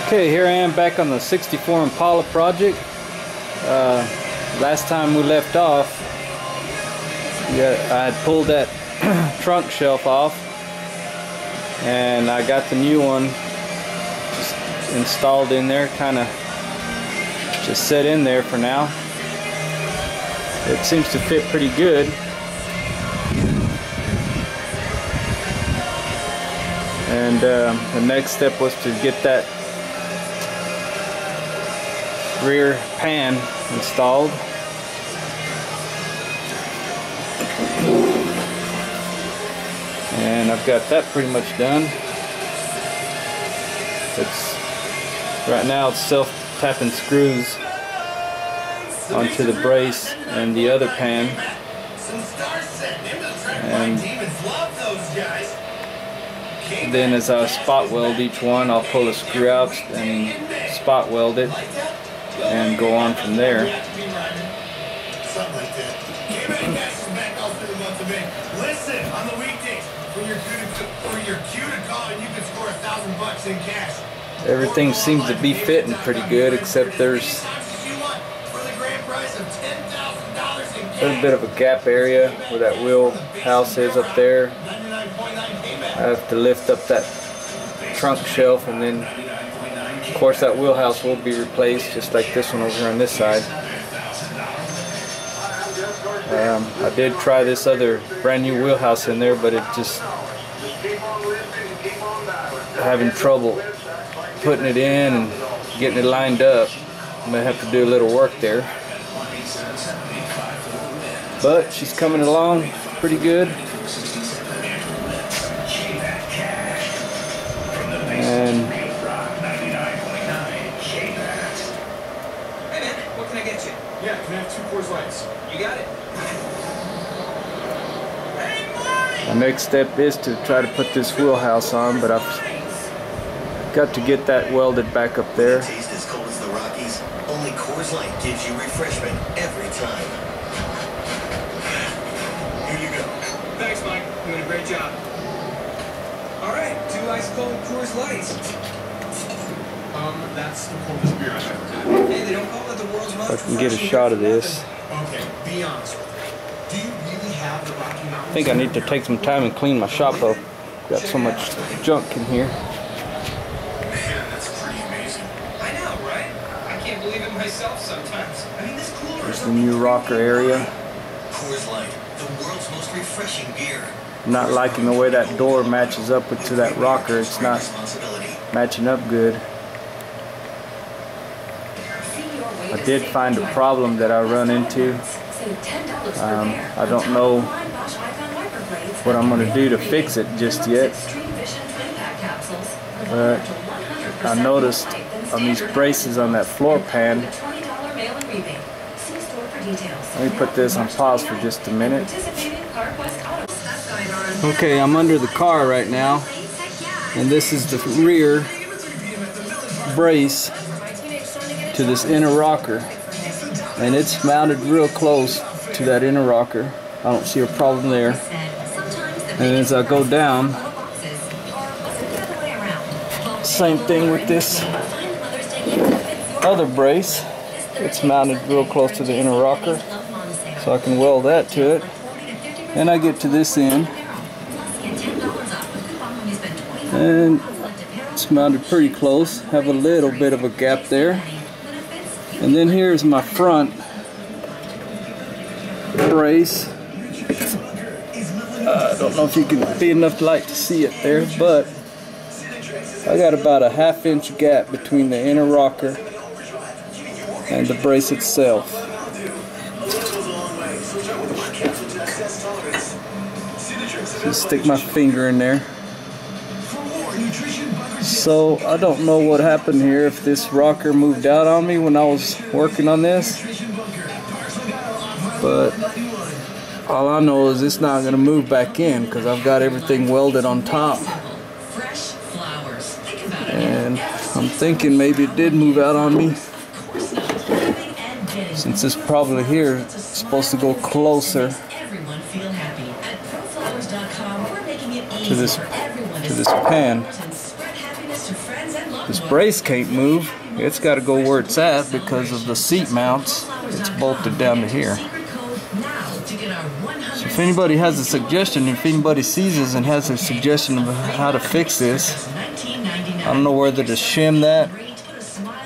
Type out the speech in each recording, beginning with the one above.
Okay, here I am back on the 64 Impala project. Last time we left off, I had pulled that trunk shelf off, and I got the new one just installed in there, kind of just set in there for now. It seems to fit pretty good. And the next step was to get that rear pan installed. And I've got that pretty much done. Right now it's self-tapping screws onto the brace and the other pan. And then as I spot weld each one, I'll pull a screw out and spot weld it and go on from there. Listen, on the weekdays, when you're cue to call and you can score $1,000 in cash. Everything seems to be fitting pretty good, except there's a bit of a gap area where that wheel house is up there. I have to lift up that trunk shelf, and then of course that wheelhouse will be replaced just like this one over here on this side. I did try this other brand new wheelhouse in there, but it just having trouble putting it in and getting it lined up. I'm gonna have to do a little work there, but she's coming along pretty good. And hey man, what can I get you? Yeah, can I have 2 Coors Lights? You got it. my next step is to try to put this wheelhouse on, but I've got to get that welded back up there. Taste as cold as the Rockies. Only Coors Light gives you refreshment every time. Here you go. Thanks, Mike. You did a great job. All right, 2 ice cold Coors Lights. That's the coldest beer I've ever had. Hey, they don't call it the world's most If I can get a shot of this. Okay, be honest with me. Do you really have the Rocky Mountains? I think I need to take some time and clean my shop up. Got so much junk in here. Man, that's pretty amazing. I know, right? I can't believe it myself sometimes. I mean, this cooler There's the new rocker area. Coors Light, the world's most refreshing beer. I'm not liking the way that door matches up to that rocker. It's not matching up good. I did find a problem that I run into. I don't know what I'm going to do to fix it just yet. But I noticed on these braces on that floor pan. Let me put this on pause for just a minute. Okay, I'm under the car right now, and this is the rear brace to this inner rocker, and it's mounted real close to that inner rocker. I don't see a problem there. And as I go down, same thing with this other brace. It's mounted real close to the inner rocker, so I can weld that to it. And I get to this end, and it's mounted pretty close. Have a little bit of a gap there. And then here's my front brace. I don't know if you can be enough light to see it there, but I got about a ½ inch gap between the inner rocker and the brace itself. Just stick my finger in there. So I don't know what happened here, if this rocker moved out on me when I was working on this, but all I know is it's not going to move back in because I've got everything welded on top. And I'm thinking maybe it did move out on me, since this probably here is supposed to go closer to this pan. This brace can't move. It's got to go where it's at because of the seat mounts. It's bolted down to here. So if anybody has a suggestion, if anybody sees this and has a suggestion of how to fix this, I don't know whether to shim that,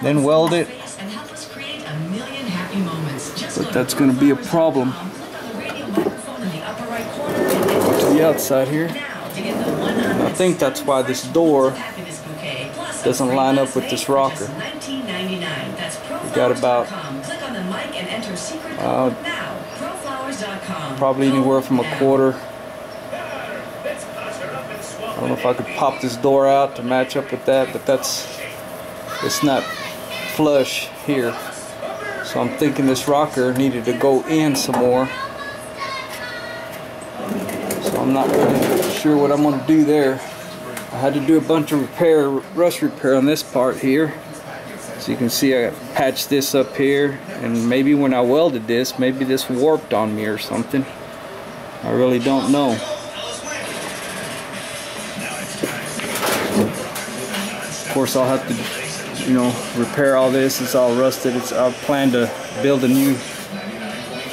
then weld it, but that's going to be a problem. Go to the outside here. And I think that's why this door doesn't line up with this rocker. We got about probably anywhere from a quarter. I don't know if I could pop this door out to match up with that, but it's not flush here. So I'm thinking this rocker needed to go in some more. So I'm not really sure what I'm going to do there. I had to do a bunch of rust repair on this part here. So you can see I patched this up here, and maybe when I welded this, maybe this warped on me or something. I really don't know. Of course I'll have to, you know, repair all this. It's all rusted. I plan to build a new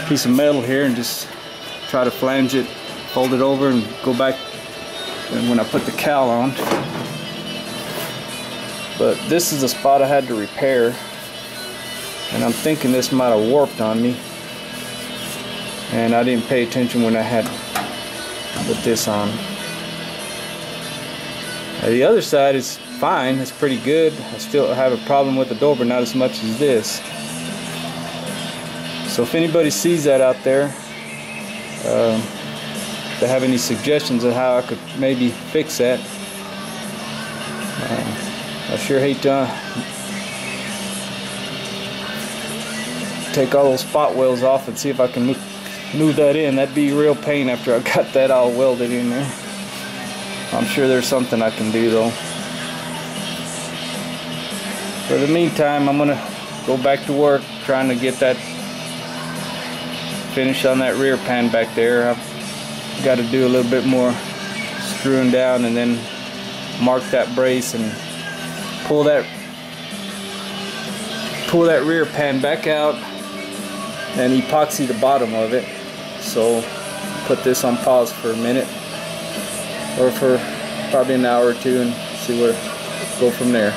piece of metal here and just try to flange it, fold it over, and go back and when I put the cowl on. But this is the spot I had to repair, and I'm thinking this might have warped on me, and I didn't pay attention when I had put this on. The other side is fine, it's pretty good. I still have a problem with the door, but not as much as this. So if anybody sees that out there, if they have any suggestions of how I could maybe fix that, I sure hate to take all those spot welds off and see if I can move that in. That'd be a real pain after I got that all welded in there. I'm sure there's something I can do though. For the meantime, I'm gonna go back to work trying to get that finish on that rear pan back there. I've got to do a little bit more screwing down and then mark that brace and pull that rear pan back out and epoxy the bottom of it. So put this on pause for a minute, or for probably an hour or two, and see where go from there.